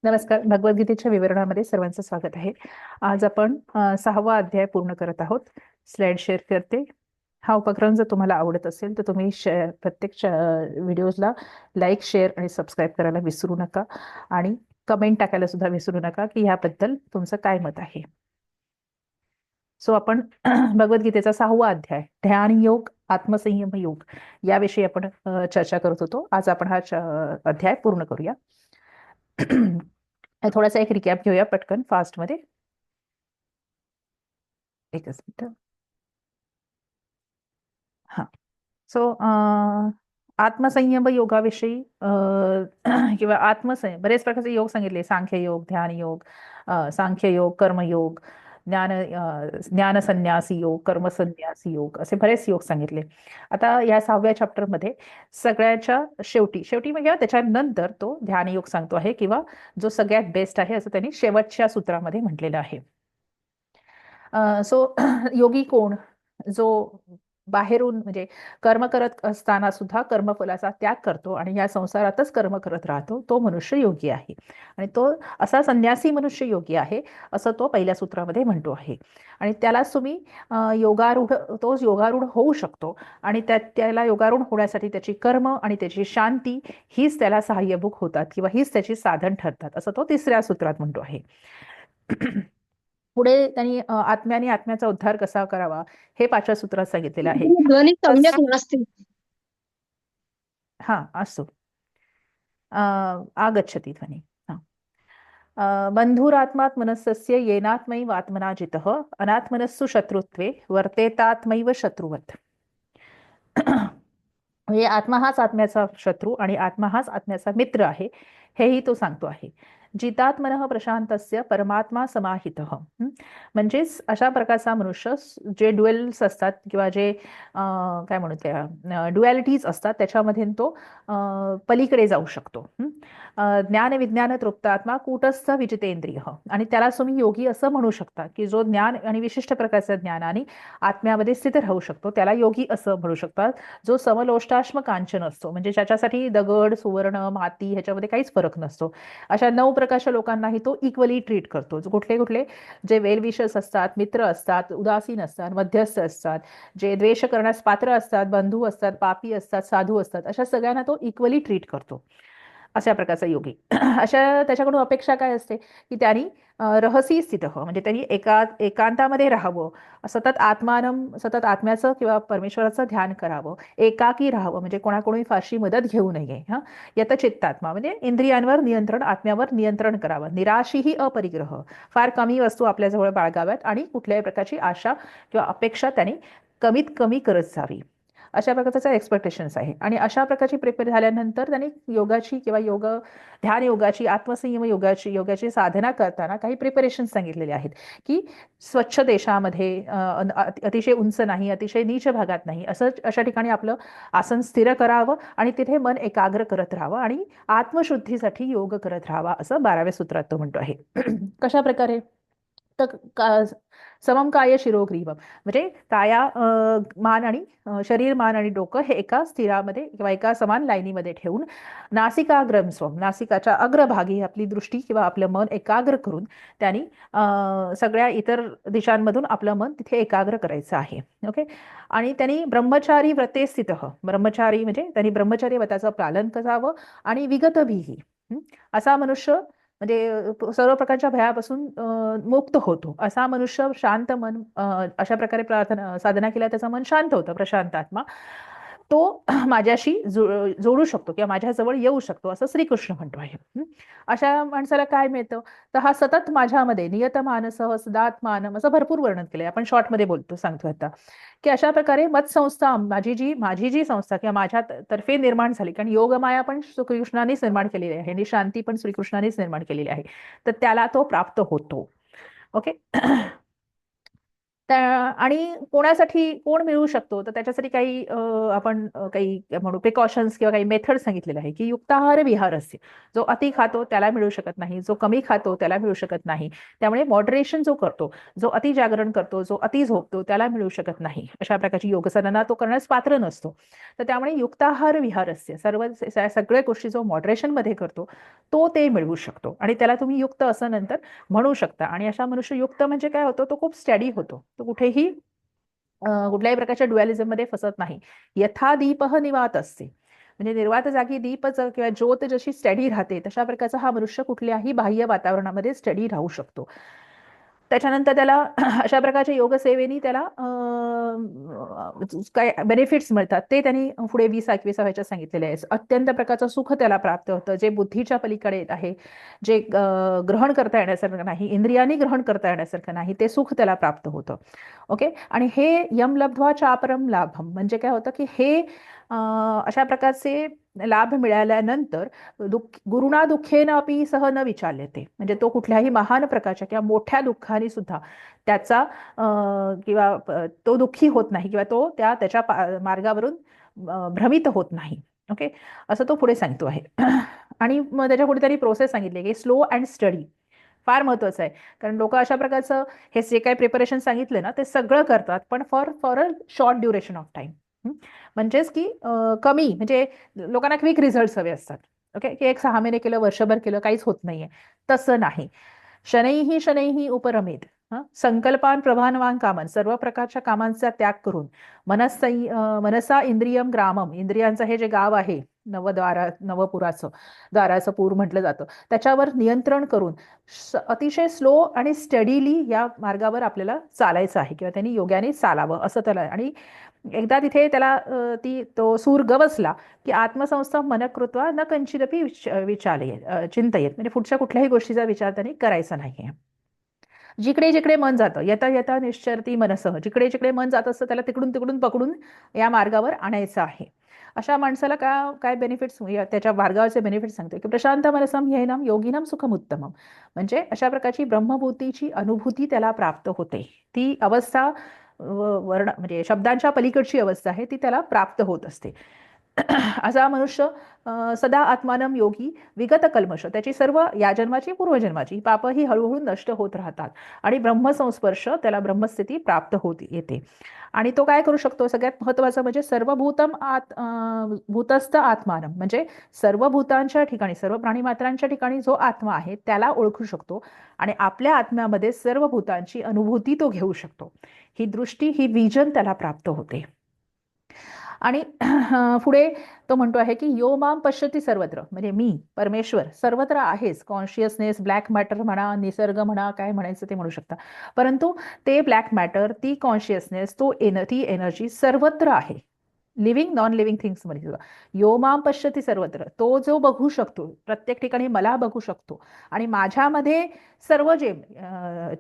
नमस्कार. भगवद्गीतेच्या विवरणामध्ये सर्वांचं स्वागत आहे. आज आपण 6वा अध्याय पूर्ण करत आहोत. स्लाइड शेअर करते. हा उपक्रम जर तुम्हाला आवडत असेल तर तुम्ही प्रत्येक व्हिडिओजला लाईक, शेअर आणि सबस्क्राईब करायला विसरू नका आणि कमेंट टाकायला सुद्धा विसरू नका की ह्याबद्दल तुमचं काय मत आहे. सो आपण भगवद्गीतेचा 6वा अध्याय ध्यान योग, आत्मसंयम योग याविषयी आपण चर्चा करत होतो. आज आपण हा अध्याय पूर्ण करूया. थोडासा एक रिकॅप घेऊया पटकन फास्ट मध्ये. एकच मिनिट. हा. सो आत्मसंयम योगाविषयी किंवा आत्मसंयम बरेच प्रकारचे योग सांगितले. सांख्य योग, ध्यान योग, सांख्य योग, कर्मयोग, ज्ञान संन्यासी योग, कर्म संन्यासी योग, असे बरेच योग सांगितले. आता या 6व्या चॅप्टर मध्ये सगळ्याच्या शेवटी शेवटी म्हणजे त्याच्यानंतर तो ध्यान योग सांगतो आहे किंवा जो सगळ्यात बेस्ट आहे असं त्यांनी शेवटच्या सूत्रामध्ये म्हटलेलं आहे. सो योगी कोण? जो बाहेरून म्हणजे कर्म करत असताना सुद्धा कर्मफलाचा त्याग करतो आणि या संसारातच कर्म करत राहतो, तो मनुष्य योगी आहे. आणि तो असा संन्यासी मनुष्य योगी आहे असं तो पहिल्या सूत्रामध्ये म्हणतो आहे. आणि त्यालाच तुम्ही योगारूढ, तोच योगारूढ होऊ शकतो. आणि त्याला योगारूढ होण्यासाठी त्याची कर्म आणि त्याची शांती हीच त्याला सहाय्यभूत होतात किंवा हीच त्याची साधन ठरतात असं तो तिसऱ्या सूत्रात म्हणतो आहे. पुढे त्यांनी आत्म्याने आत्म्याचा उद्धार कसा करावा हे 5व्या सूत्रात सांगितलेलं आहे. ध्वनी सम्यक नास्ति. हा असो. आगच्छति ध्वनि. बंधुरात्मात्मनस्य येनात्मैवात्मना जितः अनात्मनस्सु शत्रुत्वे वर्तेतात्मैव शत्रुवत्. म्हणजे आत्मा हाच आत्म्याचा शत्रू आणि आत्मा हाच आत्म्याचा मित्र आहे हेही तो सांगतो आहे. जितात्मनः प्रशांतस्य परमात्मा समाहितः. म्हणजेच अशा प्रकारचा मनुष्य जे ड्युएल्स असतात किंवा जे काय म्हणू त्या ड्युएलिटीज असतात त्याच्यामध्ये तो पलीकडे जाऊ शकतो. ज्ञान विज्ञान तृप्तात्मा कूटस्थ विजितेंद्रिय. आणि त्याला तुम्ही योगी असं म्हणू शकता की जो ज्ञान आणि विशिष्ट प्रकारच्या ज्ञानाने आत्म्यामध्ये स्थित राहू शकतो त्याला योगी असं म्हणू शकतात. जो समलोष्टाश्म कांचन असतो म्हणजे ज्याच्यासाठी दगड, सुवर्ण, माती ह्याच्यामध्ये काहीच फरक नसतो, अशा 9 प्रकारच्या लोकांनाही तो इक्वली ट्रीट करतो. कुठले कुठले? जे वेल विशर्स असतात, मित्र असतात, उदासीन असतात, मध्यस्थ असतात, जे द्वेष करण्यास पात्र असतात, बंधू असतात, पापी असतात, साधू असतात, अशा सगळ्यांना तो इक्वली ट्रीट करतो. अशा प्रकारचा योगी. अशा त्याच्याकडून अपेक्षा काय असते की त्यांनी रहसी स्थित म्हणजे त्यांनी एकांतामध्ये राहावं, सतत आत्म्याचं किंवा परमेश्वराचं ध्यान करावं, एकाकी राहावं म्हणजे कोणाकोणी फारशी मदत घेऊ नये. यत चित्तात्मा म्हणजे इंद्रियांवर नियंत्रण, आत्म्यावर नियंत्रण करावं. निराशी ही अपरिग्रह, फार कमी वस्तू आपल्याजवळ बाळगाव्यात आणि कुठल्याही प्रकारची आशा किंवा अपेक्षा त्यांनी कमीत कमी करत जावी. अशा प्रकारचा एक्सपेक्टेशन्स आहे. आणि अशा प्रकारची प्रिपेअर झाल्यानंतर त्यांनी योगाची किंवा ध्यान योगाची, आत्मसंयम योगाची साधना करताना काही प्रिपरेशन सांगितलेले आहेत की स्वच्छ देशामध्ये, अतिशय उंच नाही, अतिशय नीच भागात नाही, अशा ठिकाणी आपलं आसन स्थिर करावं आणि तिथे मन एकाग्र करत राहावं आणि आत्मशुद्धीसाठी योग करत राहावा असं 12व्या सूत्रात तो म्हणतो आहे. कशा प्रकारे? तर समम काय शिरोग्रीवम म्हणजे काया, मान आणि शरीर, मान आणि डोकं हे एका स्थिरामध्ये किंवा एका समान लाईनीमध्ये ठेवून नासिकाग्रम स्वम, नासिकाच्या अग्रभागी आपली दृष्टी किंवा आपलं मन एकाग्र करून त्यांनी सगळ्या इतर दिशांमधून आपलं मन तिथे एकाग्र करायचं आहे. ओके. आणि त्यांनी ब्रह्मचारी व्रते स्थित, ब्रह्मचारी म्हणजे त्यांनी ब्रह्मचर्य व्रताचं पालन करावं आणि विगत भीही, असा मनुष्य म्हणजे सर्व प्रकारच्या भयापासून मुक्त होतो. असा मनुष्य शांत मन, अशा प्रकारे साधना केल्या त्याचं मन शांत होतं, प्रशांत आत्मा तो माझ्याशी जोडू शकतो किंवा माझ्याजवळ येऊ शकतो असं श्रीकृष्ण म्हणतो आहे. अशा माणसाला काय मिळतं? तर हा सतत माझ्यामध्ये नियतमानसः सदात्मानम असं भरपूर वर्णन केलंय. आपण शॉर्टमध्ये बोलतो, सांगतो आता की अशा प्रकारे मत्संस्था, माझी जी संस्था किंवा माझ्या तर्फे निर्माण झाली, कारण योगमाया पण श्रीकृष्णानेच निर्माण केलेली आहे आणि शांती पण श्रीकृष्णानेच निर्माण केलेली आहे, तर त्याला तो प्राप्त होतो. ओके. आणि कोणासाठी कोण मिळू शकतो, तर त्याच्यासाठी काही आपण काही म्हणू प्रिकॉशन्स किंवा काही मेथड सांगितलेले आहे, की युक्ताहार विहार असते. जो अति खातो त्याला मिळू शकत नाही, जो कमी खातो त्याला मिळू शकत नाही. त्यामुळे मॉडरेशन जो करतो, जो अति जागरण करतो, जो अति झोपतो त्याला मिळू शकत नाही. अशा प्रकारची योगसाधना तो करण्यास पात्र नसतो. तर त्यामुळे युक्ताहार विहार असते. सगळ्या गोष्टी जो मॉडरेशन मध्ये करतो तो ते मिळवू शकतो आणि त्याला तुम्ही युक्त असं नंतर म्हणू शकता. आणि अशा मनुष्य युक्त म्हणजे काय होतो, तो खूप स्टडी होतो, तो कुठेही कुठल्याही प्रकारच्या ड्युअलिझम मध्ये फसत नाही. यथा दीपः निवात असते, म्हणजे निर्वात जागी किंवा ज्योत जशी स्टडी राहते तशा प्रकारचा हा मनुष्य कुठल्याही बाह्य वातावरणामध्ये स्टडी राहू शकतो. त्याच्यानंतर त्याला अशा प्रकारच्या योगसेवेनी त्याला काय बेनिफिट्स मिळतात ते त्यांनी पुढे 20-21 ह्याच्यात सांगितलेले आहे. अत्यंत प्रकारचं सुख त्याला प्राप्त होतं, जे बुद्धीच्या पलीकडे आहे, जे ग्रहण करता येण्यासारखं नाही, इंद्रियांनी ग्रहण करता येण्यासारखं नाही, ते सुख त्याला प्राप्त होतं. ओके. आणि हे यम लब्ध्वा चापरम लाभम म्हणजे काय होतं, की हे अशा प्रकारचे लाभ मिळाल्यानंतर गुरुणा दुःखेन अपि सह न विचाल्यते, म्हणजे तो कुठल्याही महान प्रकारच्या किंवा मोठ्या दुःखाने सुद्धा त्याचा किंवा तो दुःखी होत नाही किंवा तो त्याच्या मार्गावरून भ्रमित होत नाही. ओके. असं तो पुढे सांगतो आहे. आणि मग त्याच्या पुढे त्यांनी प्रोसेस सांगितली की स्लो अँड स्टडी फार महत्वाचं आहे. कारण लोक अशा प्रकारचं हे जे काही प्रिपरेशन सांगितलं ना ते सगळं करतात, पण for for a short duration of time. म्हणजेच की कमी, म्हणजे लोकांना क्विक रिझल्ट हवे असतात. ओके. की एक 6 महिने केलं, वर्षभर केलं, काहीच होत नाहीये, तसं नाही. शनैही शनैही उपरमेत. संकल्पान प्रभानवान कामन, सर्व प्रकारच्या कामांचा त्याग करून मनसा इंद्रियम ग्रामम, इंद्रियांचं हे जे गाव आहे नवपुराचं द्वाराचं पूर म्हटलं जातं, त्याच्यावर नियंत्रण करून अतिशय स्लो आणि स्टडीली या मार्गावर आपल्याला चालायचं आहे किंवा त्यांनी योग्याने चालावं असं त्याला. आणि एकदा तिथे त्याला तो सूर गवसला की आत्मसंस्था मनकृत्वा न कंचिदपि चिंतयेत, म्हणजे पुढच्या कुठल्याही गोष्टीचा विचार त्यांनी करायचा नाहीये. जिकडे जिकडे मन जातं, येता येता निश्चरती मनसह, जिकडे जिकडे मन जात असतं त्याला तिकडून तिकडून पकडून या मार्गावर आणायचं आहे. अशा माणसाला काय बेनिफिट्स, त्याच्या मार्गावरचे बेनिफिट्स सांगतो की प्रशांत मनसम ह्येनम योगिनम सुखम उत्तमम, म्हणजे अशा प्रकारची ब्रह्मभूतीची अनुभूती त्याला प्राप्त होते. ती अवस्था वर्ण म्हणजे शब्दांच्या पलीकडची अवस्था आहे, ती त्याला प्राप्त होत असते. असा मनुष्य सदा आत्मानम योगी विगत कल्मश, त्याची सर्व या जन्माची पूर्वजन्माची पाप ही हळूहळू नष्ट होत राहतात आणि ब्रह्मसंस्पर्श त्याला ब्रह्मस्थिती प्राप्त होत येते. आणि तो काय करू शकतो, सगळ्यात महत्वाचं म्हणजे सर्वभूतम भूतस्थ आत्मानम, म्हणजे सर्व भूतांच्या ठिकाणी, सर्व प्राणीमात्रांच्या ठिकाणी जो आत्मा आहे त्याला ओळखू शकतो आणि आपल्या आत्म्यामध्ये सर्व भूतांची अनुभूती तो घेऊ शकतो. ही दृष्टी, ही विजन त्याला प्राप्त होते. आणि पुढे तो म्हणतो आहे की यो माम पश्यती सर्वत्र, म्हणजे मी परमेश्वर सर्वत्र आहेच. कॉन्शियसनेस, ब्लॅक मॅटर म्हणा, निसर्ग म्हणा, काय म्हणायचं ते म्हणू शकता, परंतु ते ब्लॅक मॅटर, ती कॉन्शियसनेस, ती एनर्जी सर्वत्र आहे. लिव्हिंग नॉन लिव्हिंग थिंग्स मध्ये सुद्धा. यो माम पश्यती सर्वत्र, तो जो बघू शकतो, प्रत्येक ठिकाणी मला बघू शकतो. आणि माझ्यामध्ये सर्व जे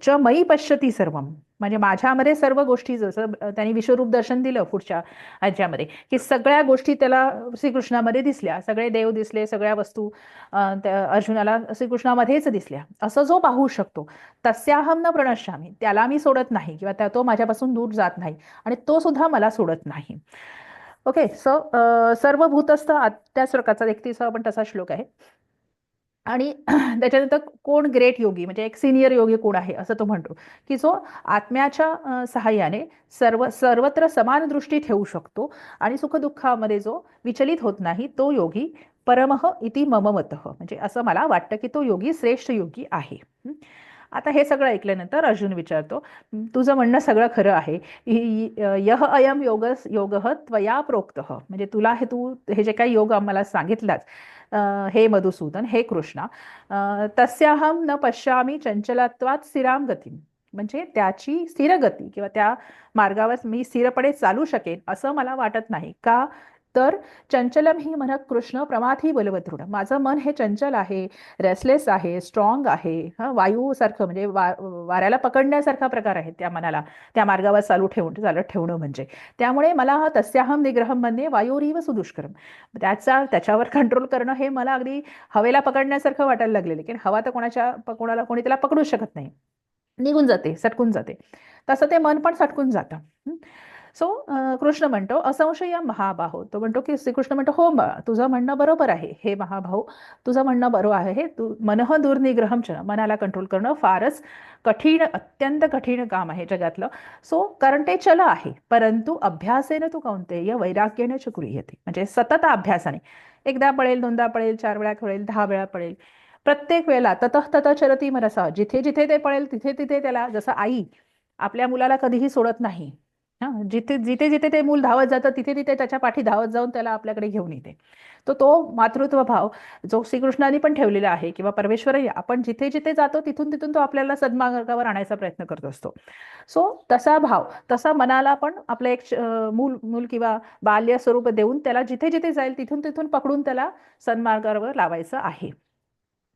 च मयी पश्यती सर्वम, म्हणजे माझ्यामध्ये सर्व गोष्टी, जसं त्यांनी विश्वरूप दर्शन दिलं पुढच्या ह्याच्यामध्ये, की सगळ्या गोष्टी त्याला श्रीकृष्णामध्ये दिसल्या, सगळे देव दिसले, सगळ्या वस्तू अर्जुनाला श्रीकृष्णामध्येच दिसल्या. असं जो पाहू शकतो, तस्याहम न प्रणश्यामी, त्याला मी सोडत नाही किंवा तो माझ्यापासून दूर जात नाही आणि तो सुद्धा मला सोडत नाही. ओके. सो सर्व भूतस्थ त्याच प्रकारचा 31 पण तसा श्लोक आहे. आणि त्याच्यानंतर कोण ग्रेट योगी, म्हणजे एक सिनियर योगी कोण आहे असं तो म्हणतो, की जो आत्म्याच्या सहाय्याने सर्वत्र समान दृष्टी ठेवू शकतो आणि सुखदुःखामध्ये जो विचलित होत नाही, तो योगी परमः इति मम मतः, म्हणजे असं मला वाटतं की तो योगी श्रेष्ठ योगी आहे. आता हे सगळं ऐकल्यानंतर अर्जुन विचारतो, तुझं म्हणणं सगळं खरं आहे, यह अयम योगः त्वया प्रोक्तः, म्हणजे तुला तू हे जे काही योग आम्हाला सांगितलाच हे मधुसूदन, हे कृष्णा, तस्याहम न पश्यामी चंचलत्वात स्थिराम गती, म्हणजे त्याची स्थिर गती किंवा त्या मार्गावर मी स्थिरपणे चालू शकेन असं मला वाटत नाही. का तर चंचलम ही मन कृष्ण प्रमाथी बलवदृढ, माझं मन हे चंचल आहे, रेसलेस आहे, स्ट्रॉंग आहे, वायूसारखं, म्हणजे वाऱ्याला पकडण्यासारखा प्रकार आहे त्या मनाला त्या मार्गावर चालत ठेवणं म्हणजे. त्यामुळे मला तस्याहम निग्रहम म्हणणे वायुरीव सुदुष्करम, त्याच्यावर कंट्रोल करणं हे मला अगदी हवेला पकडण्यासारखं वाटायला लागलेलं, की हवा तर कोणी त्याला पकडू शकत नाही. निघून जाते, सटकून जाते. तसं ते मन पण सटकून जातं. सो कृष्ण म्हणतो असंशय महाबाहो, तो म्हणतो की श्रीकृष्ण म्हणतो हो तुझं म्हणणं बरोबर आहे हे महाभाऊ, तुझं म्हणणं बरोबर आहे. हे तू मनः दुर्निग्रहम च, मनाला कंट्रोल करणं फारच कठीण, अत्यंत कठीण काम आहे जगातलं. सो कारण ते चल आहे, परंतु अभ्यासेन तू कौंतेय वैराग्याने च गृह्यते, म्हणजे सतत अभ्यासाने, एकदा पळेल, दोनदा पळेल, 4 वेळा पळेल, 10 वेळा पळेल, प्रत्येक वेळेला ततः ततः चरती मनसा, जिथे जिथे ते पळेल तिथे तिथे त्याला, जसं आई आपल्या मुलाला कधीही सोडत नाही, हा, जिथे जिथे जिथे ते मूल धावत जातं तिथे तिथे त्याच्या पाठी धावत जाऊन त्याला आपल्याकडे घेऊन येते. तो मातृत्व भाव जो श्रीकृष्णाने पण ठेवलेला आहे, किंवा परमेश्वरही आपण जिथे जिथे जातो तिथून तिथून तो आपल्याला सन्मार्गावर आणायचा प्रयत्न करत असतो. सो तसा भाव, तसा मनाला पण आपलं एक मूल मूल किंवा बाल्य स्वरूप देऊन त्याला जिथे जिथे जाईल तिथून तिथून पकडून त्याला सन्मार्गावर लावायचं आहे.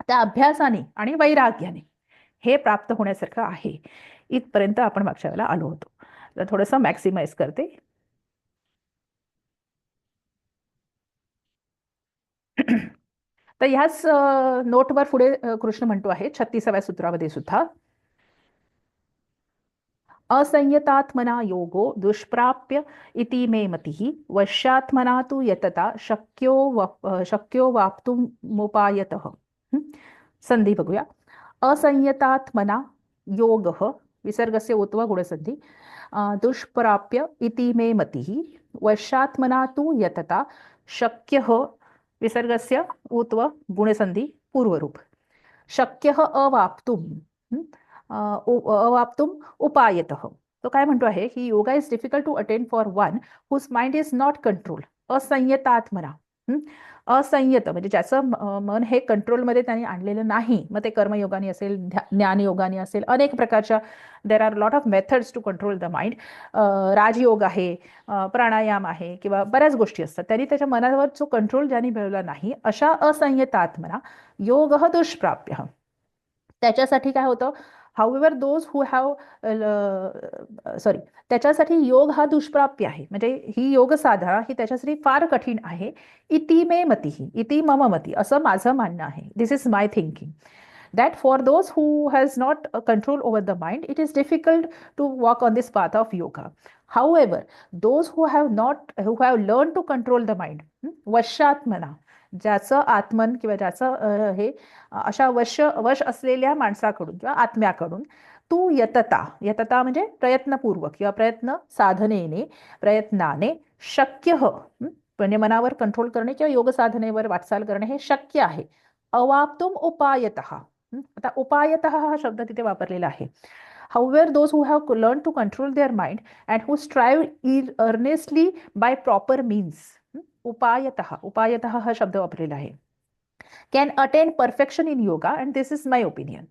त्या अभ्यासाने आणि वैराग्याने हे प्राप्त होण्यासारखं आहे. इथपर्यंत आपण मागच्या वेळेला आलो होतो. तर थोडंसं मॅक्सिमाइज करते. तर ह्याच नोटवर पुढे कृष्ण म्हणतो आहे 36व्या सूत्रामध्ये सुद्धा, असंयतात्मना योगो दुष्प्राप्य इति मे मतिः, वश्यात्मना तु यतता शक्यो वाप्तुमुपायतः. संधी बघूया. असंयतात्मना योगः, विसर्गस्य उत्व गुणसंधी, दुष्प्राप्य इति मे मतिः, वश्यात्मना तु यतता शक्यः, विसर्गस्य उत्व गुणसंधी पूर्वरूप, शक्यः अवाप्तुम, अवाप्तुम उपायतः. तो काय म्हणतो आहे की yoga is difficult to attain for one whose mind is not control, असंयतात्मना. असंयत म्हणजे ज्याचं मन हे कंट्रोलमध्ये त्यांनी आणलेलं नाही. मग ते कर्मयोगाने असेल, ज्ञानयोगाने असेल, अनेक प्रकारच्या, there are lot of methods to control the mind. Rajyoga आहे, प्राणायाम आहे, किंवा बऱ्याच गोष्टी असतात. त्यांनी त्याच्या मनावर जो कंट्रोल ज्यांनी मिळवला नाही, अशा असंयतात्मना योग दुष्प्राप्य. त्याच्यासाठी काय होतं, हाऊएव्हर दोज हू हॅव, सॉरी, त्याच्यासाठी योग हा दुष्प्राप्य आहे, म्हणजे ही योग साधना ही त्याच्यासाठी फार कठीण आहे. इति मे मती, इति मम मती, असं माझं मानणं आहे. This is my thinking, that for those who has not control over the mind, it is difficult to walk on this path of yoga. However, those who have learned to control the mind, वशात्मना, ज्याचं आत्मन किंवा ज्याचं हे अशा वश असलेल्या माणसाकडून किंवा आत्म्याकडून, तू यतता, यतता म्हणजे प्रयत्नपूर्वक किंवा साधनेने, प्रयत्नाने, शक्य म्हणजे मनावर कंट्रोल करणे किंवा योग साधनेवर वाटचाल करणे हे शक्य आहे. अवाप्तुम उपायतः, आता उपायतः हा शब्द तिथे वापरलेला आहे. However, those who have learned to control their mind and who strive earnestly by proper means, उपायतः, उपायतः हा शब्द वापरलेला आहे, can attain perfection in yoga, and this is my opinion.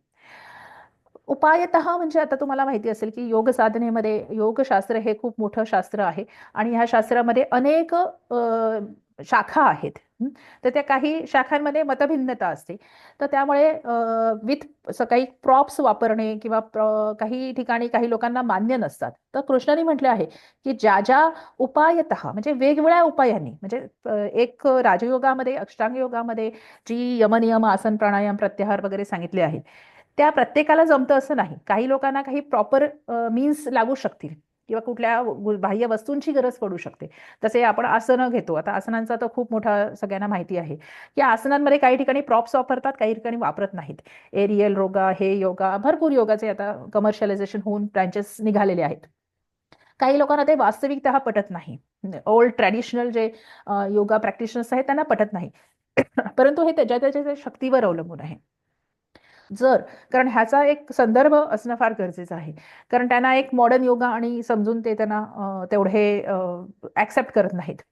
उपायतः म्हणजे आता तुम्हाला माहिती असेल की योग साधनेमध्ये, योगशास्त्र हे खूप मोठं शास्त्र आहे आणि ह्या शास्त्रामध्ये अनेक शाखा आहेत. तर त्या काही शाखांमध्ये मतभिन्नता असते. तर त्यामुळे विथ काही प्रॉप्स वापरणे किंवा काही ठिकाणी काही लोकांना मान्य नसतात. तर कृष्णाने म्हटले आहे की ज्या ज्या उपायतः म्हणजे वेगवेगळ्या उपायांनी, म्हणजे एक राजयोगामध्ये, अष्टांग योगामध्ये जी यमनियम, आसन, प्राणायाम, प्रत्याहार वगैरे सांगितले आहेत, त्या प्रत्येकाला जमतं असं नाही. काही लोकांना काही प्रॉपर मीन्स लागू शकतील किंवा कुठल्या बाह्य वस्तूंची गरज पडू शकते. तसे आपण आसनं घेतो, आता आसनांचा तर खूप मोठा सगळ्यांना माहिती आहे की आसनांमध्ये काही ठिकाणी प्रॉप्स वापरतात, काही ठिकाणी वापरत नाहीत. एरियल योगा, हे योगा, भरपूर योगाचे आता कमर्शियलायझेशन होऊन ब्रँचेस निघालेले आहेत. काही लोकांना ते वास्तविकतः पटत नाही. ओल्ड ट्रॅडिशनल जे योगा प्रॅक्टिशनर्स आहेत त्यांना पटत नाही. परंतु हे त्याच्या त्याच्या शक्तीवर अवलंबून आहे. कारण ह्याचा एक संदर्भ असणं फार गरजेचं आहे. कारण त्यांना एक मॉडर्न योगा आणि समजून ते त्यांना तेवढे ऍक्सेप्ट करत नाहीत.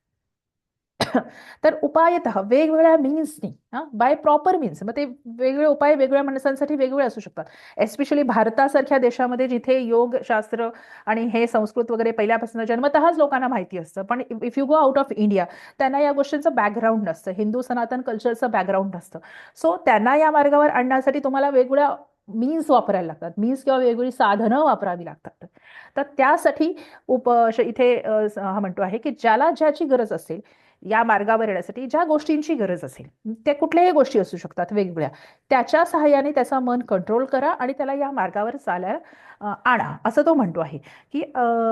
तर उपायतः वेगवेगळ्या मीन्सनी, बाय प्रॉपर मीन्स, मग ते वेगवेगळे उपाय वेगवेगळ्या माणसांसाठी वेगवेगळे असू शकतात. एस्पेशली भारतासारख्या देशामध्ये जिथे योग शास्त्र आणि हे संस्कृत वगैरे पहिल्यापासून जन्मतःच लोकांना माहिती असतं. पण if you go out of India, त्यांना या गोष्टींचं बॅकग्राऊंड नसतं, हिंदू सनातन कल्चरचं बॅकग्राऊंड नसतं. सो त्यांना या मार्गावर आणण्यासाठी तुम्हाला वेगवेगळ्या मीन्स वापरायला लागतात, मीन्स किंवा वेगवेगळी साधनं वापरावी लागतात. तर त्यासाठी इथे हा म्हणतो आहे की ज्याला ज्याची गरज असेल या मार्गावर येण्यासाठी ज्या गोष्टींची गरज असेल, त्या कुठल्याही गोष्टी असू शकतात वेगवेगळ्या, त्याच्या सहाय्याने त्याचं मन कंट्रोल करा आणि त्याला या मार्गावर चालायला आणा, असं तो म्हणतो आहे की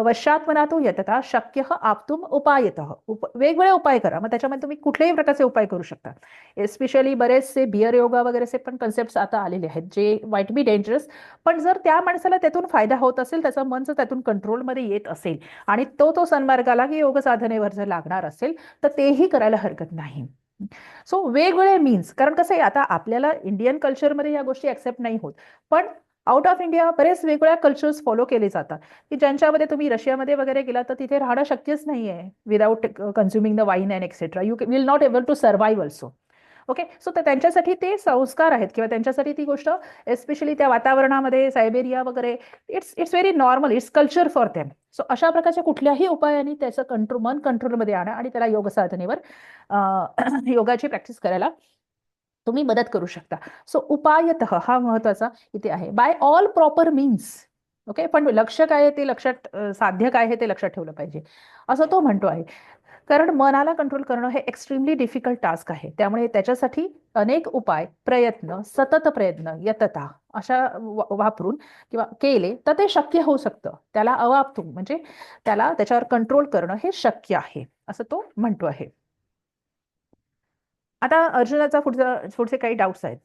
वश्यात्मनातो यतता शक्य आप्तुम उपायतः. वेगवेगळे उपाय करा. मग त्याच्यामध्ये तुम्ही कुठल्याही प्रकारचे उपाय करू शकता. एस्पेशली बरेचसे बिअर योगा वगैरेचे पण कन्सेप्ट आता आलेले आहेत, जे माइट बी डेंजरस, पण जर त्या माणसाला त्यातून फायदा होत असेल, त्याचं मन जर त्यातून कंट्रोलमध्ये येत असेल आणि तो सन्मार्गाला की योग साधनेवर जर लागणार असेल, तर तेही करायला हरकत नाही. सो वेगवेगळे मीन्स, कारण कसं आहे, आता आपल्याला इंडियन कल्चरमध्ये या गोष्टी ऍक्सेप्ट नाही होत, पण आउट ऑफ इंडिया बरेच वेगवेगळ्या कल्चर्स फॉलो केले जातात, की ज्यांच्यामध्ये तुम्ही रशियामध्ये वगैरे गेला तर तिथे राहणं शक्यच नाहीये without consuming the wine and etcetera. You will not able to survive also. Okay, so त्यांच्यासाठी ते संस्कार आहेत किंवा त्यांच्यासाठी ती गोष्ट, एस्पेशली त्या वातावरणामध्ये सायबेरिया वगैरे, it's very normal, its culture for them. So अशा प्रकारच्या कुठल्याही उपायांनी त्याचं मन कंट्रोलमध्ये आणा आणि त्याला योग साधनेवर योगाची प्रॅक्टिस करायला तुम्ही मदत करू शकता. सो उपायतः हा महत्वाचा इथे आहे. By all proper means. Okay, पण लक्ष्य काय आहे ते लक्षात, साध्य काय आहे ते लक्षात ठेवलं पाहिजे, असं तो म्हणतो आहे. कारण मनाला कंट्रोल करणं हे एक्स्ट्रीमली डिफिकल्ट टास्क आहे. त्यामुळे त्याच्यासाठी अनेक उपाय, प्रयत्न, सतत प्रयत्न, यतता अशा वापरून किंवा केले तर ते शक्य होऊ शकतं. त्याला अवाप्तुम म्हणजे त्याला त्याच्यावर कंट्रोल करणं हे शक्य आहे, असं तो म्हणतो आहे. आता अर्जुनाचा पुढचे काही डाऊट्स आहेत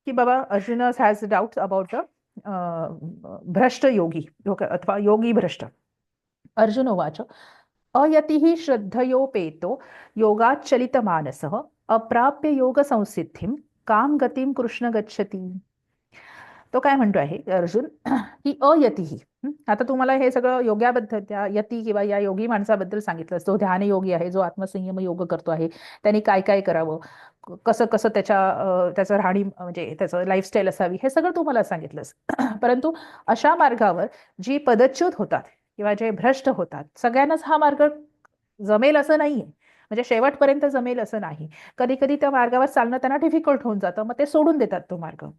की बाबा, अर्जुन हॅज डाऊट्स अबाउट भ्रष्ट योगी अथवा योगी भ्रष्ट. अर्जुन उवाच अयतिः श्रद्धयोपेतो योगाच्चलितमानसः अप्राप्य योग संसिद्धिं काम गतिं कृष्ण गच्छति. तो काय म्हणतो आहे अर्जुन की अयतीही. आता तुम्हाला हे सगळं योग्याबद्दल, त्या यती किंवा या योगी माणसाबद्दल सांगितलं, जो ध्यान योगी आहे, जो आत्मसंयम योग करतो आहे, त्यांनी काय काय करावं, कसं कसं त्याचं राहणी म्हणजे त्याचं लाईफस्टाईल असावी, हे सगळं तुम्हाला सांगितलंस. परंतु अशा मार्गावर जी पदच्युत होतात किंवा जे भ्रष्ट होतात, सगळ्यांनाच हा मार्ग जमेल असं नाहीये, म्हणजे शेवटपर्यंत जमेल असं नाही. कधी कधी त्या मार्गावर चालणं त्यांना डिफिकल्ट होऊन जातं, मग ते सोडून देतात तो मार्ग.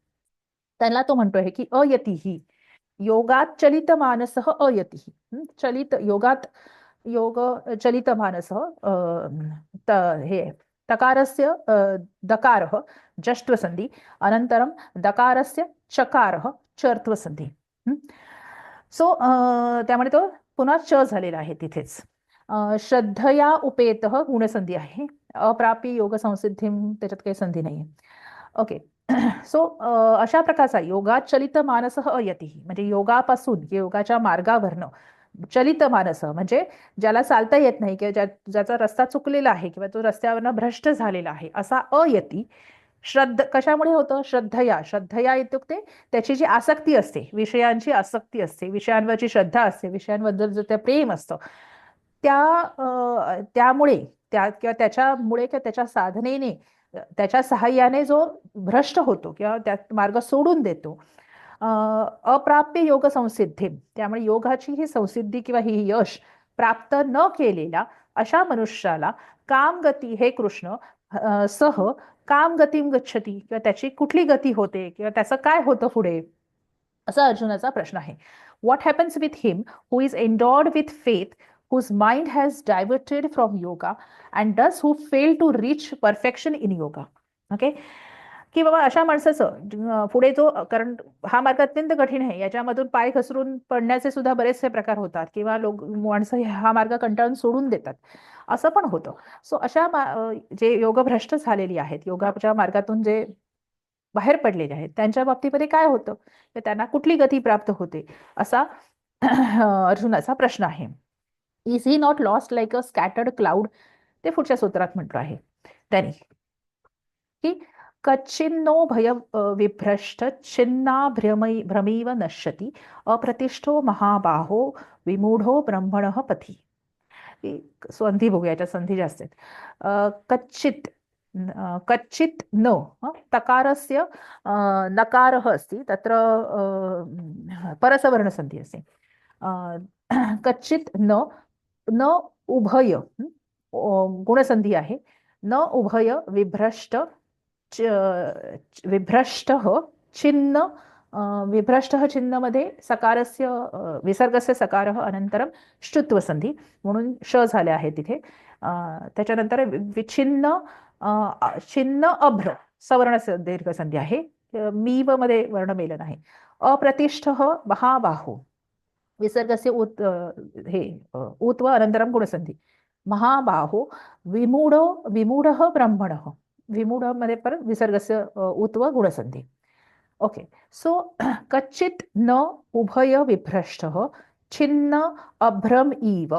त्याला तो म्हणतोय की अयतीही योगात चलित मानस अयतीही. चलित योगात योग चलित मानस हे तकारस्य दकारः जष्ट्वसंधी अनंतरम दकारस्य चकारः चर्त्वसंधी. सो त्यामुळे तो पुन्हा च झालेला आहे तिथेच. श्रद्धया उपेतः गुणसंधी आहे. अप्रापी योग संसिद्धीम त्याच्यात काही संधी नाहीये. ओके, सो अशा प्रकारचा योगात चलित मानस अयती म्हणजे योगापासून योगाच्या मार्गावरनं चलित मानस म्हणजे ज्याला चालता येत नाही किंवा ज्याचा रस्ता चुकलेला आहे किंवा तो रस्त्यावरनं भ्रष्ट झालेला आहे असा अयती. कशामुळे होतं? श्रद्धया इत्युक्ते त्याची जी आसक्ती असते, विषयांची आसक्ती असते, विषयांवरची श्रद्धा असते, विषयांबद्दल जे प्रेम असतं, त्यामुळे किंवा त्याच्यामुळे किंवा त्याच्या साधनेने, त्याच्या सहाय्याने जो भ्रष्ट होतो किंवा त्या मार्ग सोडून देतो, अप्राप्य योग संसिद्धी, त्यामुळे योगाची ही संसिद्धी किंवा ही यश प्राप्त न केलेला अशा मनुष्याला कामगती हे कृष्ण सह कामगतीम गच्छती, किंवा त्याची कुठली गती होते किंवा त्याचं काय होतं पुढे, असा अर्जुनाचा प्रश्न आहे. What happens with him who is endowed with faith whose mind has diverted from yoga and does who fail to reach perfection in yoga. Okay, की बाबा अशा माणसाचं पुढे जो, कारण हा मार्ग अत्यंत कठीण आहे, याच्यामधून पाय घसरून पडण्याचे सुद्धा बरेचसे प्रकार होतात किंवा माणसं हा मार्ग कंटाळून सोडून देतात, असं पण होतं. सो अशा जे योगभ्रष्ट झालेली आहेत, योगाच्या मार्गातून जे बाहेर पडलेले आहेत, त्यांच्या बाबतीमध्ये काय होतं, त्यांना कुठली गती प्राप्त होते, असा अर्जुनाचा प्रश्न आहे. Is he not lost like a scattered cloud, ते पुढच्या सूत्रात म्हटलं आहे त्यांनी की कच्चिन्नो भय विभ्रष्ट छिन्ना भ्रमीव नश्यति अप्रतिष्ठो महाबाहो विमूढो ब्रह्मणः पथी. संधी बघूया, याच्या संधी जास्त आहेत. कच्चित न तकारस्य नकारः अस्ति, तत्र परसवर्णसन्धी अस्ति. कच्चित न उभय गुणसंधी आहे. न उभय विभ्रष्ट छिन्न छिन्न मध्ये सकारस्य विसर्गस्य सकारः अनंतरम श्चुत्व संधी म्हणून श झाले आहे तिथे. त्याच्यानंतर विच्छिन्न छिन्न अभ्र सवर्ण दीर्घ संधी आहे. मी व मध्ये वर्णमेलन आहे. अप्रतिष्ठ महाबाहो विसर्गस्य हे उत व अनंतरम गुणसंधी. महाबाहो विमूढो विमूढः ब्रह्मणः. विमूढ मध्ये परत विसर्गस्य उत व गुणसंधी. ओके. सो कच्चित न उभय विभ्रष्टः छिन्न अभ्रम इव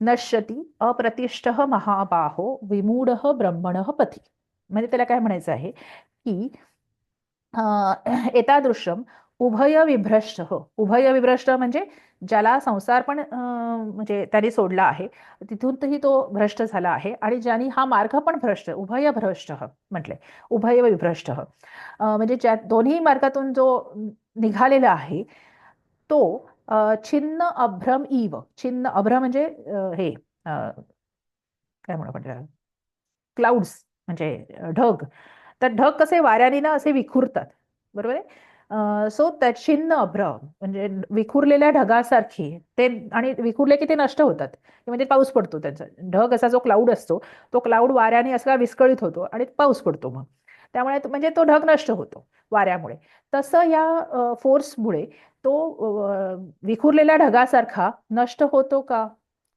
नश्यती अप्रतिष्ठः महाबाहो विमूढः ब्रह्मणः पथी. म्हणजे त्याला काय म्हणायचं आहे की एतादृशम उभय विभ्रष्ट. उभय विभ्रष्ट म्हणजे ज्याला संसार पण म्हणजे त्याने सोडला आहे, तिथूनही तो भ्रष्ट झाला आहे, आणि ज्याने हा मार्ग पण भ्रष्ट, उभय भ्रष्ट म्हटले, उभय विभ्रष्ट म्हणजे ज्या दोन्ही मार्गातून जो निघालेला आहे तो छिन्न अभ्रम इव. छिन्न अभ्रम म्हणजे हे काय म्हणू आपण, क्लाउड्स म्हणजे ढग. तर ढग कसे वाऱ्याने ना असे विखुरतात, बरोबर आहे. सो छिन्न अभ्र म्हणजे विखुरलेल्या ढगासारखी ते, आणि विखुरले की ते नष्ट होतात, म्हणजे पाऊस पडतो त्यांचा. ढग असा जो क्लाउड असतो तो क्लाउड वाऱ्याने असा विस्कळीत होतो आणि पाऊस पडतो. मग त्यामुळे म्हणजे तो ढग नष्ट होतो वाऱ्यामुळे. तसं या फोर्समुळे तो विखुरलेल्या ढगासारखा नष्ट होतो का?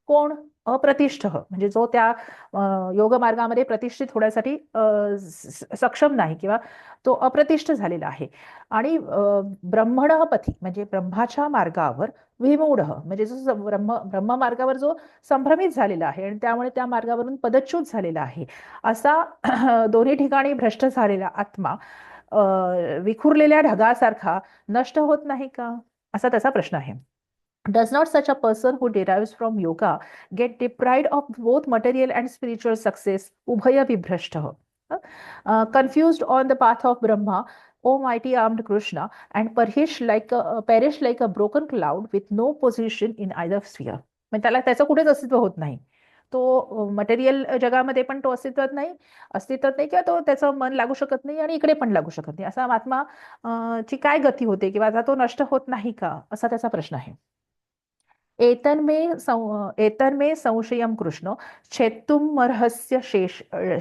कोण? अप्रतिष्ठ म्हणजे जो त्या योगमार्गामध्ये प्रतिष्ठित होण्यासाठी सक्षम नाही, किंवा तो अप्रतिष्ठ झालेला आहे. आणि ब्रह्मण पथी म्हणजे ब्रह्माच्या मार्गावर, विमूढ म्हणजे जो ब्रह्म मार्गावर जो संभ्रमित झालेला आहे आणि त्यामुळे त्या मार्गावरून पदच्युत झालेला आहे, असा दोन्ही ठिकाणी भ्रष्ट झालेला आत्मा विखुरलेल्या ढगासारखा नष्ट होत नाही का, असा त्याचा प्रश्न आहे. Does not such a person who derives from yoga get deprived of both material and spiritual success, ubhaya vibhrashtah, confused on the path of Brahma, O mighty armed Krishna, and perish like a broken cloud with no position in either sphere? म्हणजे त्याला त्याचं कुठेच अस्तित्व होत नाही. तो material जगामध्ये पण तो अस्तित्वात नाही, किंवा तो त्याचं मन लागू शकत नाही आणि इकडे पण लागू शकत नाही. असा आत्मा ची काय गती होते, किंवा तो नष्ट होत नाही का, असा त्याचा प्रश्न आहे. एतन्मे संशयं कृष्ण छेत्तुमर्हस्य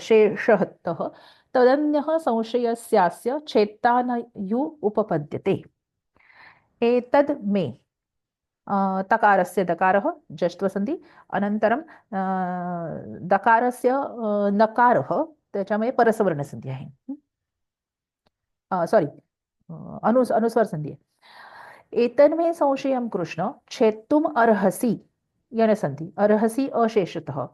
शेषहत्तः तदन्यः संशयस्यास्य छेत्तानयु उपपद्यते. एतद् मे तकारस्य दकारः जष्ट्वसन्धि, अनन्तरं दकारस्य नकारः, त्याच्यामध्ये परसवर्णसंधी आहे. सॉरी, अनुस्वर संधी आहे. एतन्मे संशयं कृष्ण छेत्तुम अर्हसि यनसंधी, अर्हसि अशेषतः.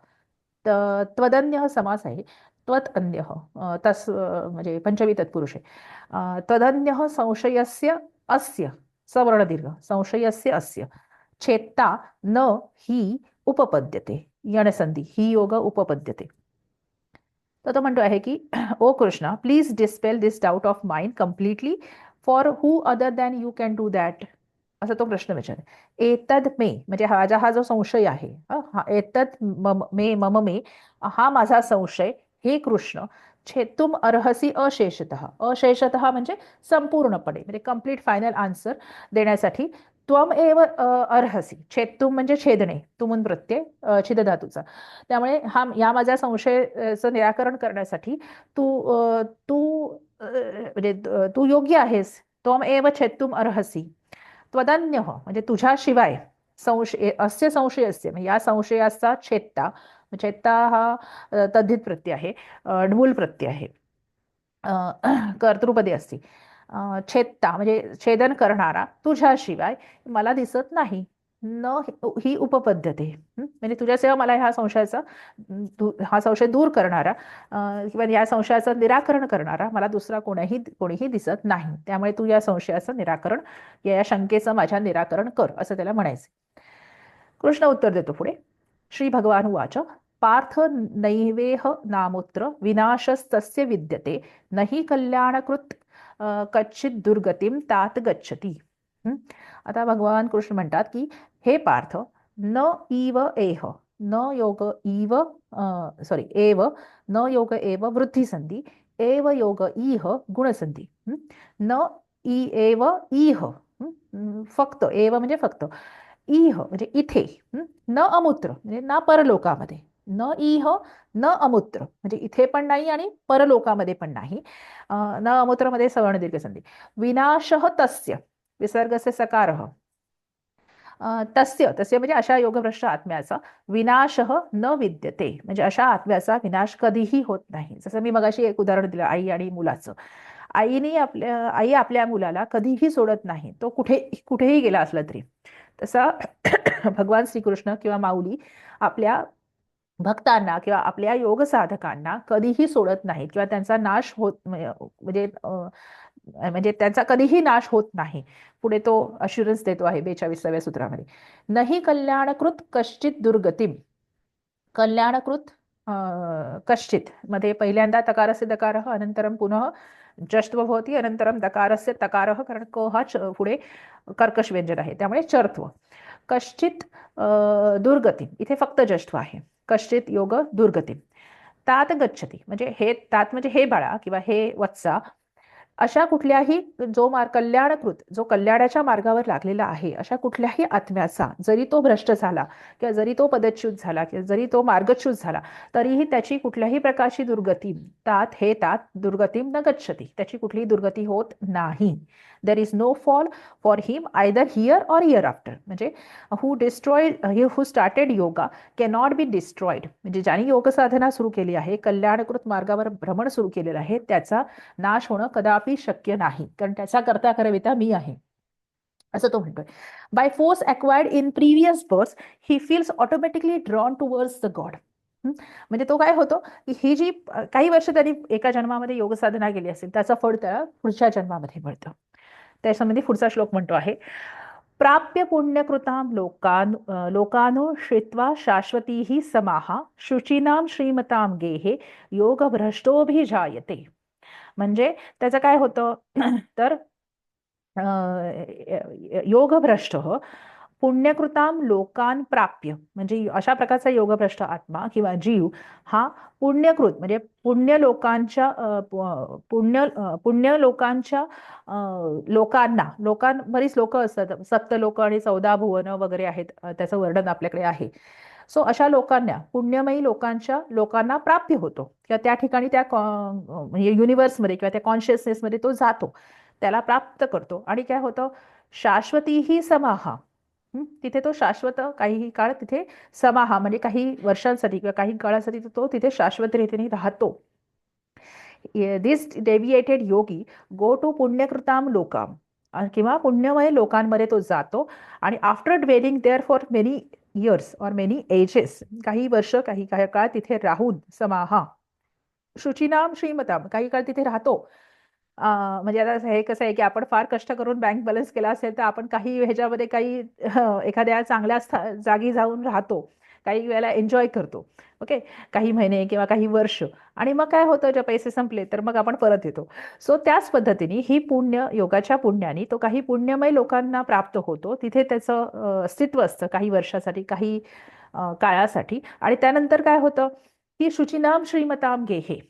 त्वदन्यः समास आहे. त्वत् अन्यः तस् म्हणजे पंचमी तत्पुरुष आहे. त्वदन्यः संशयस्य अस्य सवर्ण दीर्घ, संशयस्य अस्य छेत्ता न ही उपपद्यते, यणसंधी ही योग उपपद्यते. तर तो म्हणतो आहे की O Krishna, please dispel this doubt of mind completely, for who other than you can do that, असा तो प्रश्न विचार. एतद मे म्हणजे हा जो संशय आहे, एतद मे मम मे, हा माझा संशय हे कृष्ण, छेतुम अर्हसी अशेषतः. अशेषतः म्हणजे संपूर्णपणे, म्हणजे कम्प्लीट फायनल आन्सर देण्यासाठी त्वम एव अर्हसी. छेत्तुम म्हणजे छेदणे, तुमून प्रत्यय छिदधातूचा. त्यामुळे या माझ्या संशयाचं निराकरण करण्यासाठी तू म्हणजे तू योग्य आहेस. त्वम एव छेत्तुम अर्हसी. त्वदन्य म्हणजे तुझ्याशिवाय अस्य संशयस्य म्हणजे या संशयाचा छेत्ता. छेत्ता हा तद्धित प्रत्यय आहे, ढबूल प्रत्यय आहे, कर्तृपदी असते. छेत्ता म्हणजे छेदन करणारा तुझ्याशिवाय मला दिसत नाही. न ही उपपद्धती म्हणजे तुझ्याशिवाय मला हा संशय दूर करणारा किंवा या संशयाचं निराकरण करणारा मला दुसरा कोणीही दिसत नाही. त्यामुळे तू या संशयाचं निराकरण, या शंकेचं माझ्या निराकरण कर, असं त्याला म्हणायचं. कृष्ण उत्तर देतो पुढे. श्री भगवान उवाच पार्थ नैवेह नामोत्र विनाशस्तस्य विद्यते नहि कल्याणकृत कच्चित दुर्गतीम तात गच्छती. आता भगवान कृष्ण म्हणतात की हे पार्थ, न इव एह न योग इव सॉरी एव न योग एव वृद्धी संधी, एव योग इह गुणसंधी. न इ एव इह फक्त, एव म्हणजे फक्त, इह म्हणजे इथे, न अमूत्र म्हणजे ना परलोकामध्ये, न इह न अमूत्र, म्हणजे इथे पण नाही आणि परलोकामध्ये पण नाही. न अमूत्रमध्ये सवर्ण दीर्घ संधी. विनाशः तस्य, विसर्गस्य सकारः. तस्य, तस्य म्हणजे अशा योगभ्रष्ट आत्म्याचा विनाशः न विद्यते, म्हणजे अशा आत्म्याचा विनाश कधीही होत नाही. जसं मी मगाशी एक उदाहरण दिलं आई आणि मुलाचं. आई आपल्या मुलाला कधीही सोडत नाही, तो कुठेही गेला असला तरी. तसा भगवान श्रीकृष्ण किंवा माऊली आपल्या भक्तांना किंवा आपल्या योग साधकांना कधीही सोडत नाहीत किंवा त्यांचा नाश होत म्हणजे म्हणजे त्यांचा कधीही नाश होत नाही. पुढे तो अश्युरन्स देतो आहे 42व्या सूत्रामध्ये. नही कल्याणकृत कश्चित दुर्गतीम. कल्याणकृत कश्चित मध्ये पहिल्यांदा तकारस्य दकारः, अनंतरम पुनः जष्ट्व भवती, अनंतरम दकारस्य तकारः, कारण क हा पुढे कर्कश व्यंजन आहे त्यामुळे चर्त्व. कश्चित दुर्गती, इथे फक्त जष्ट्व आहे. कश्चित योग दुर्गती. तात गच्छती, म्हणजे हे तात म्हणजे हे बाळा किंवा हे वत्सा, अशा कुठल्याही जो मार्ग कल्याणकृत, जो कल्याणाच्या मार्गावर लागलेला आहे, अशा कुठल्याही आत्म्याचा जरी तो भ्रष्ट झाला किंवा जरी तो पदच्युत झाला किंवा जरी तो मार्गच्युत झाला, तरीही त्याची कुठल्याही प्रकारची दुर्गती, तात दुर्गतीम न गच्छती, त्याची कुठलीही दुर्गती होत नाही. There is no fall for him either here or hereafter, म्हणजे who started yoga cannot be destroyed, म्हणजे ज्यांनी योग साधना सुरू केली आहे, कल्याणकृत मार्गावर भ्रमण सुरू केलेलं आहे, त्याचा नाश होणं कदापि शक्य नाही, कारण त्याचा करता करविता मी आहे, असं तो म्हणतोय. By force acquired in previous birth he feels automatically drawn towards the God. म्हणजे तो काय होतो की ही जी काही वर्ष त्यांनी एका जन्मामध्ये योग साधना केली असेल, त्याचं फळ त्याला पुढच्या जन्मामध्ये मिळतं. त्याच्यामध्ये पुढचा श्लोक म्हणतो आहे, प्राप्य पुण्यकृतां लोकानो श्रित्वा शाश्वतीः समाहा शुचीनां श्रीमतां गेहे योगभ्रष्टोभिजायते. म्हणजे त्याचं काय होतं तर योगभ्रष्ट पुण्यकृतां लोकान प्राप्य, म्हणजे अशा प्रकारचा योगभ्रष्ट आत्मा किंवा जीव हा पुण्यकृत, म्हणजे पुण्य लोकांच्या पुण्य लोकांच्या बरीच लोक असतात, सप्तलोक आणि 14 भुवन वगैरे आहेत, त्याचं वर्णन आपल्याकडे आहे. सो अशा लोकांना, पुण्यमयी लोकांना प्राप्य होतो किंवा त्या ठिकाणी त्या म्हणजे युनिव्हर्समध्ये किंवा त्या कॉन्शियसनेसमध्ये तो जातो, त्याला प्राप्त करतो. आणि काय होतं, शाश्वतीही समाहा, तिथे तो शाश्वत काही काळ तिथे समाहा म्हणजे काही वर्षांसाठी किंवा काही काळासाठी तो तिथे शाश्वत रीतीने राहतो. दिस डेव्हिएटेड योगी गो टू पुण्यकृताम लोकाम, किंवा पुण्यमय लोकांमध्ये तो जातो आणि after dwelling there for many years or many ages, काही वर्ष काही काळ तिथे राहून समाहा शुचीनाम श्रीमताम, काही काळ तिथे राहतो. म्हणजे आता हे कसं आहे की आपण फार कष्ट करून बँक बॅलन्स केला असेल तर आपण काही ह्याच्यामध्ये काही एखाद्या चांगल्या जागी जाऊन राहतो, काही वेळेला एन्जॉय करतो, ओके, काही महिने किंवा काही वर्ष, आणि मग काय होतं, जे पैसे संपले तर मग आपण परत येतो. सो त्याच पद्धतीने ही पुण्य योगाच्या पुण्याने तो काही पुण्यमय लोकांना प्राप्त होतो, तिथे त्याचं अस्तित्व असतं काही वर्षासाठी, काही काळासाठी. आणि त्यानंतर काय होतं की शुचिनाम श्रीमताम गेहे,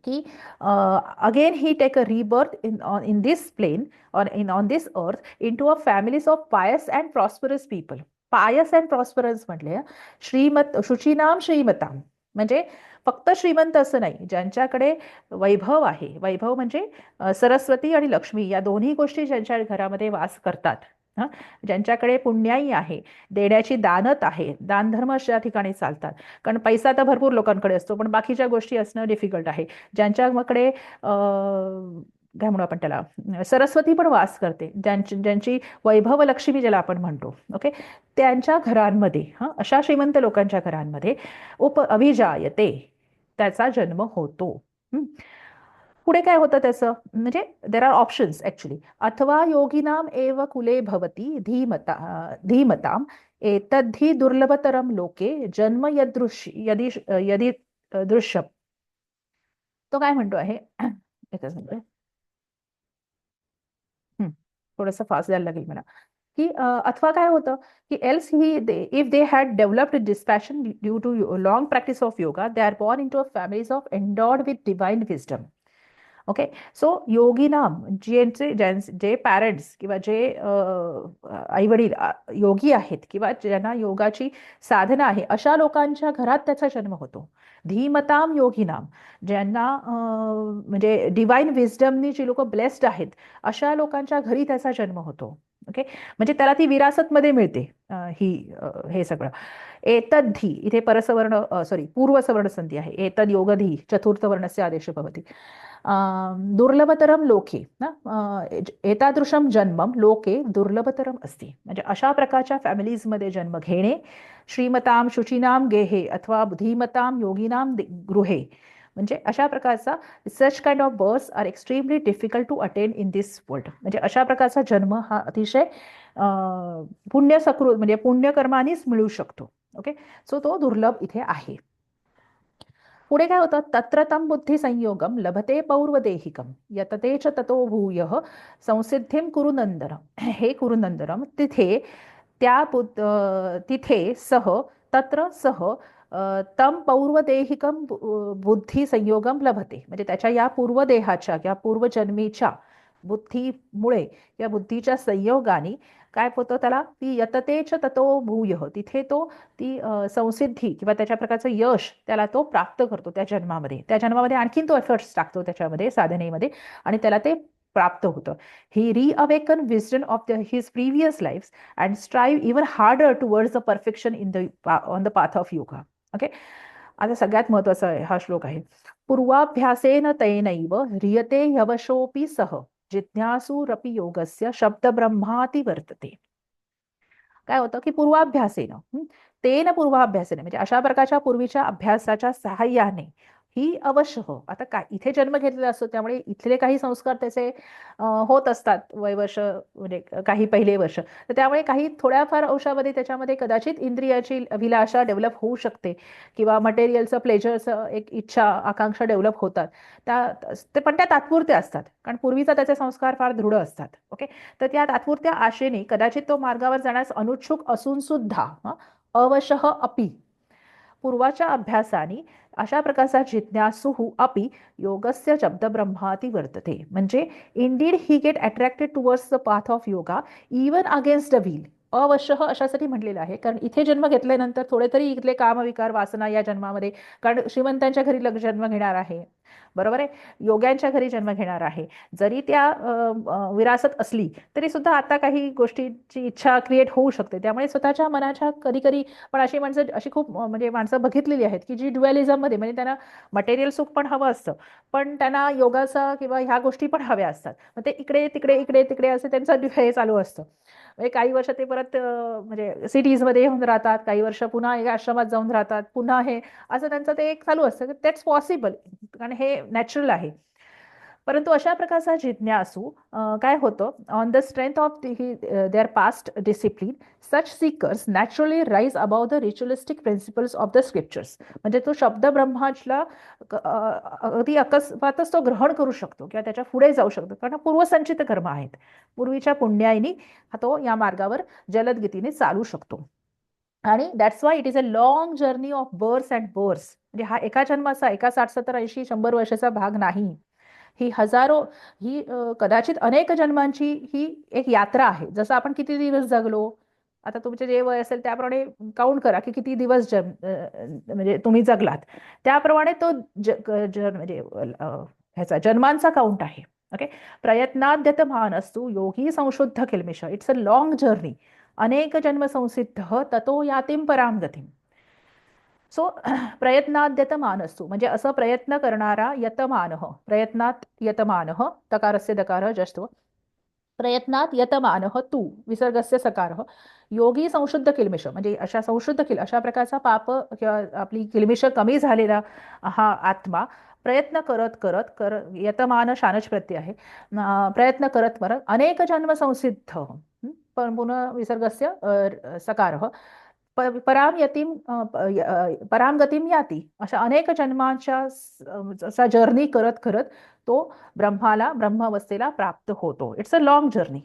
की again he take a rebirth in this plane or on this earth into a families of pious and prosperous people. पायस अँड प्रॉस्परन्स म्हटले, शुचीनाम श्रीमताम, म्हणजे फक्त श्रीमंत असं नाही, ज्यांच्याकडे वैभव आहे, वैभव म्हणजे सरस्वती आणि लक्ष्मी या दोन्ही गोष्टी ज्यांच्या घरामध्ये वास करतात, ज्यांच्याकडे पुण्याई आहे, देण्याची दानत आहे, दानधर्म अशा ठिकाणी चालतात, कारण पैसा तर भरपूर लोकांकडे असतो पण बाकीच्या गोष्टी असणं डिफिकल्ट आहे. ज्यांच्याकडे काय म्हणू आपण त्याला, सरस्वती पण वास करते, ज्यांची वैभव लक्ष्मी ज्याला आपण म्हणतो, ओके, त्यांच्या घरांमध्ये, अशा श्रीमंत लोकांच्या घरांमध्ये अभिजायते, त्याचा जन्म होतो. पुढे काय होतं त्याचं, म्हणजे देर आर ऑप्शन्स ऍक्च्युली. अथवा योगिनाम एव कुले भवती धीमताम एतद्धि दुर्लभतरम लोके जन्म यदि दृश्य. तो काय म्हणतो आहे एकच मिनिट, थोडंसं फास्ट द्यायला लागेल मला, की अथवा काय होतं की else if they had developed dispassion due to long practice of yoga, they are born into a families of endowed with divine wisdom. Okay. So योगीनाम, जे पॅरेंट्स किंवा जे आई वडील योगी आहेत किंवा ज्यांना योगाची साधना आहे अशा लोकांच्या घरात त्याचा जन्म होतो. धीमताम योगीनाम, ज्यांना म्हणजे डिवाइन विजडमनी जी लोक ब्लेस्ड आहेत अशा लोकांच्या घरी त्याचा जन्म होतो. ओके. म्हणजे त्याला ती विरासतमध्ये मिळते हे सगळं. एतद्धी इथे परसवर्ण पूर्वसवर्ण संधी आहे. एतद योगधी चतुर्थ वर्णस्य आदेश भवति. दुर्लभतरम लोके ना, एतादृशम जन्मम लोके दुर्लभतरम असते. म्हणजे अशा प्रकारच्या फॅमिलीजमध्ये जन्म घेणे श्रीमताम शुचीनाम गेहे अथवा धीमताम योगीनाम गृहे, म्हणजे अशा प्रकारचा such kind of birth are extremely difficult to attain in this world. म्हणजे अशा प्रकारचा जन्म हा अतिशय पुण्यसकृत म्हणजे पुण्यकर्मानेच मिळू शकतो. ओके. सो तो दुर्लभ इथे आहे. पुढे काय होतं, तत्र तम बुद्धी संयोगम लभते पौर्वदेहिकम यतते च ततो भूयः संसिद्धिम कुरुनंदनम. हे कुरुनंदनम तिथे सह तत्र सह तम पौर्वदेहिकम बुद्धी संयोगम लभते. म्हणजे त्याच्या या पूर्वदेहाच्या या पूर्वजन्मीच्या बुद्धीमुळे या बुद्धीच्या संयोगाने काय होतं त्याला, ती यततेच ततो भूयः, तिथे तो ती संसिद्धी किंवा त्याच्या प्रकारचं यश त्याला तो प्राप्त करतो त्या जन्मामध्ये आणखीन तो एफर्ट्स टाकतो त्याच्यामध्ये साधनेमध्ये आणि त्याला ते प्राप्त होतं. He reawaken wisdom of his previous lives and strive even harder towards the perfection on the path of yoga. Okay. आता सगळ्यात महत्वाचा हा श्लोक आहे. पूर्वाभ्यासेन तैनैव ह्रियते ह्यवशोऽपि सह जिज्ञासूरपि योगस्य शब्दब्रह्माति वर्तते. काय होतं की पूर्वाभ्यासेनं तेन पूर्वाभ्यासेने म्हणजे अशा प्रकारच्या पूर्वीच्या अभ्यासाच्या सहाय्याने ही अवश्य हो. आता काय इथे जन्म घेतलेला असतो त्यामुळे इथले काही संस्कार त्याचे होत असतात वयवर्ष म्हणजे काही पहिले वर्ष, तर त्यामुळे काही थोड्याफार अंशामध्ये त्याच्यामध्ये कदाचित इंद्रियाची अभिलाषा डेव्हलप होऊ शकते किंवा मटेरियलचं प्लेजरचं एक इच्छा आकांक्षा डेव्हलप होतात. पण त्या तात्पुरत्या असतात कारण पूर्वीचा त्याचे संस्कार फार दृढ असतात. ओके. तर त्या तात्पुरत्या आशेने कदाचित तो मार्गावर जाण्यास अनुच्छुक असून सुद्धा अवशः अपि पूर्वाच्या अभ्यासाने अशा प्रकारचा जिज्ञासु अपि योगस्य शब्दब्रह्माति वर्तते. म्हणजे indeed he get attracted towards the path of yoga even against the will. अवश्य अशासाठी म्हटलेलं आहे कारण इथे जन्म घेतल्यानंतर थोडे तरी इथले कामविकार वासना या जन्मामध्ये, कारण श्रीमंतांच्या घरी जन्म घेणार आहे, बरोबर आहे, योग्यांच्या घरी जन्म घेणार आहे, जरी त्या विरासत असली तरी सुद्धा आता काही गोष्टीची इच्छा क्रिएट होऊ शकते. त्यामुळे स्वतःच्या मनाच्या कधी कधी पण अशी खूप म्हणजे माणसं बघितलेली आहेत की जी ड्युअलिझममध्ये म्हणजे त्यांना मटेरियल सुख पण हवं असतं पण त्यांना योगाचा किंवा ह्या गोष्टी पण हव्या असतात. मग ते इकडे तिकडे इकडे तिकडे असं त्यांचं हे चालू असतं. म्हणजे काही वर्ष ते परत म्हणजे सिटीजमध्ये येऊन राहतात, काही वर्ष पुन्हा एका आश्रमात जाऊन राहतात, पुन्हा हे असं त्यांचं ते एक चालू असतं. दॅट्स पॉसिबल कारण हे नॅचरल आहे. परंतु अशा प्रकारचा जिज्ञासू काय होतं, on the strength of their past discipline such seekers naturally rise about the ritualistic principles of the scriptures. म्हणजे तो शब्द ब्रह्माला अगदी अकस्मातच तो ग्रहण करू शकतो किंवा त्याच्या पुढे जाऊ शकतो कारण पूर्वसंचित कर्म आहेत. पूर्वीच्या पुण्याईनी तो या मार्गावर जलदगतीने चालू शकतो. आणि that's why it is a long journey of birth and birth. म्हणजे हा एका जन्माचा एका 60-70-80-100 वर्षाचा भाग नाही. ही कदाचित अनेक जन्मांची ही एक यात्रा आहे. जसं आपण किती दिवस जगलो, आता तुमचे जे वय असेल त्याप्रमाणे काउंट करा की किती दिवस म्हणजे तुम्ही जगलात, त्याप्रमाणे तो म्हणजे ह्याचा जन्मांचा काउंट आहे. ओके. प्रयत्नाद्यतमान असतो योगी संशुद्ध किल्मिष. It's a long journey. अनेक जन्म संसिद्ध ततो यातीम पराम गतीम. सो प्रयत्नाद्यतमान असतो म्हणजे असं प्रयत्न करणारा यतमानः, प्रयत्नात यतमानः, तकारस्य दकारः जष्ट्व, प्रयत्नात यतमानः तू विसर्गस्य सकारः, योगी संशुद्ध किल्मिष म्हणजे अशा प्रकारचा पाप किंवा आपली किल्मिष कमी झालेला हा आत्मा प्रयत्न करत यतमान शानच प्रत्यय आहे, प्रयत्न करत अनेक जन्म संसिद्ध पण पुन्हा विसर्गस्य सकारः पराम गतीम याती. अशा अनेक जन्माच्या जर्नी करत तो ब्रह्मावस्थेला प्राप्त होतो. It's a long journey.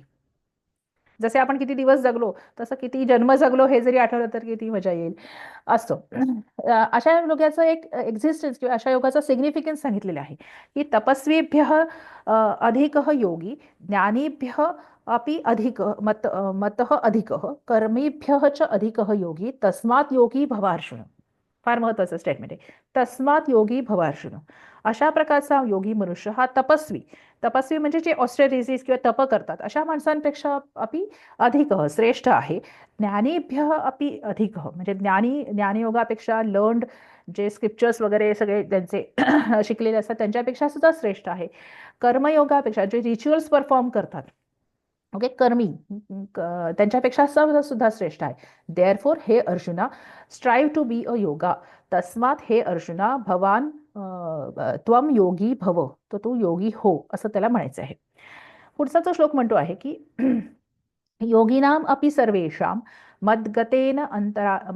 जसे आपण किती दिवस जगलो तसं किती जन्म जगलो हे जरी आठवलं तर किती मजा येईल असतो. अशा योगाचं एक एक्झिस्टन्स किंवा अशा योगाचं सिग्निफिकन्स सांगितलेलं आहे की तपस्वीभ्य अधिकः योगी ज्ञानीभ्य अपि अधिक मतः अधिकः कर्मीभ्यः च अधिकः योगी तस्मात् योगी भवार्जुन. फार महत्वाचं स्टेटमेंट आहे. तस्मात योगी भवार्जुन. अशा प्रकारचा योगी मनुष्य हा तपस्वी. तपस्वी म्हणजे जे ऑस्टेरिटीज किंवा तप करतात अशा माणसांपेक्षा अपि अधिक श्रेष्ठ आहे. ज्ञानीभ्य अपि अधिक म्हणजे ज्ञानयोगापेक्षा लर्न्ड जे स्क्रिप्चर्स वगैरे सगळे त्यांचे शिकलेले असतात त्यांच्यापेक्षा सुद्धा श्रेष्ठ आहे. कर्मयोगापेक्षा जे रिच्युअल्स परफॉर्म करतात ओके कर्मी त्यांच्यापेक्षा सुद्धा श्रेष्ठ आहे. देअरफॉर हे Arjuna strive to be a yoga. तस्मात हे अर्जुना भवान त्वम योगी भव. तो तू योगी हो असं त्याला म्हणायचं आहे. पुढचा तो श्लोक म्हणतो आहे की योगिनाम अपि सर्वेषां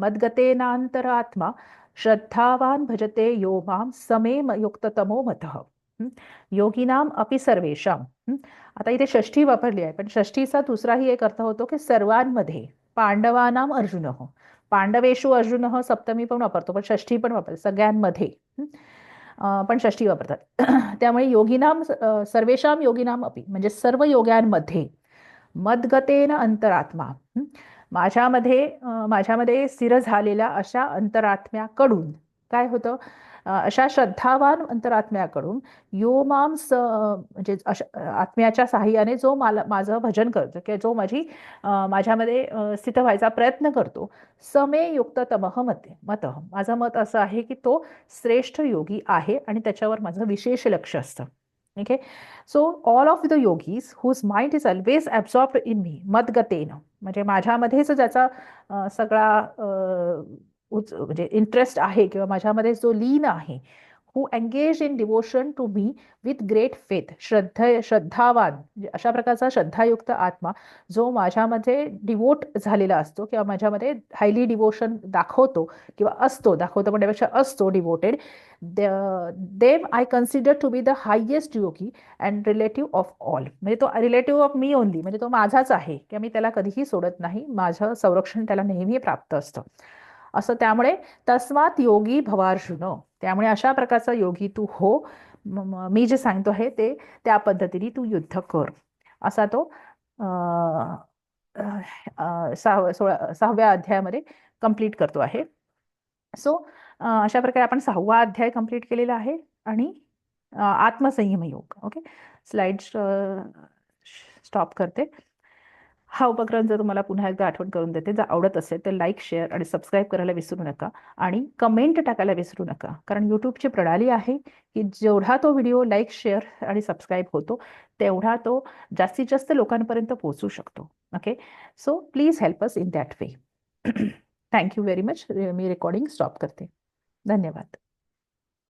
मद्गतेनांतरात्मा श्रद्धावान भजते यो माम समे युक्ततमो मतः. योगिनाम अपि सर्वेषां. आता इथे षष्ठी वापरली आहे पण षष्ठीचा दुसराही एक अर्थ होतो की सर्वांमध्ये. पांडवानाम अर्जुन पांडवेषु अर्जुन सप्तमी पण वापरतो पण षष्ठी पण वापरतो सगळ्यांमध्ये पण षष्ठी वापरतात. त्यामुळे योगिनाम सर्वेषाम योगिनाम अपि म्हणजे सर्व योग्यांमध्ये मदगतेन अंतरात्मा माझ्यामध्ये स्थिर झालेल्या अशा अंतरात्म्याकडून काय होतं अशा श्रद्धावान अंतरात्म्याकडून यो माम म्हणजे आत्म्याच्या साह्याने जो माझं भजन करतो किंवा जो माझ्यामध्ये स्थित व्हायचा प्रयत्न करतो समे युक्त तमह मत. माझं मत असं आहे की तो श्रेष्ठ योगी आहे आणि त्याच्यावर माझं विशेष लक्ष असतं. Okay so all of the yogis whose mind is always absorbed in me मदगतेन म्हणजे माझ्यामध्येच ज्याचा सगळा म्हणजे इंटरेस्ट आहे किंवा माझ्यामध्ये जो लीन आहे who engage in devotion to me with great faith श्रद्धावान म्हणजे अशा प्रकारचा श्रद्धायुक्त आत्मा जो माझ्यामध्ये डिवोट झालेला असतो किंवा माझ्यामध्ये हायली डिवोशन दाखवतो किंवा असतो दाखवतो म्हणण्यापेक्षा असतो devoted them I consider to be the highest yogi and relative of all. म्हणजे तो रिलेटिव्ह ऑफ मी ओनली म्हणजे तो माझाच आहे किंवा मी त्याला कधीही सोडत नाही. माझं संरक्षण त्याला नेहमी प्राप्त असतं असं. त्यामुळे तस्मात योगी भवार्जुन. त्यामुळे अशा प्रकारचा योगी तू हो. मी जे सांगतो आहे ते त्या पद्धतीने तू युद्ध कर असा तो 6व्या अध्यायामध्ये कंप्लीट करतो आहे. सो अशा प्रकारे आपण 6वा अध्याय कंप्लीट केलेला आहे आणि आत्मसंयम योग. ओके स्लाइड स्टॉप करते. हा उपक्रम जर तुम्हाला पुन्हा एकदा आठवण करून देते जर आवडत असेल तर लाईक शेअर आणि सबस्क्राईब करायला विसरू नका आणि कमेंट टाकायला विसरू नका कारण यूट्यूबची प्रणाली आहे की जेवढा तो व्हिडिओ लाईक शेअर आणि सबस्क्राईब होतो तेवढा तो जास्तीत जास्त लोकांपर्यंत पोहोचू शकतो. Okay so please help us in that way. Thank you very much. Me recording stop करते. धन्यवाद.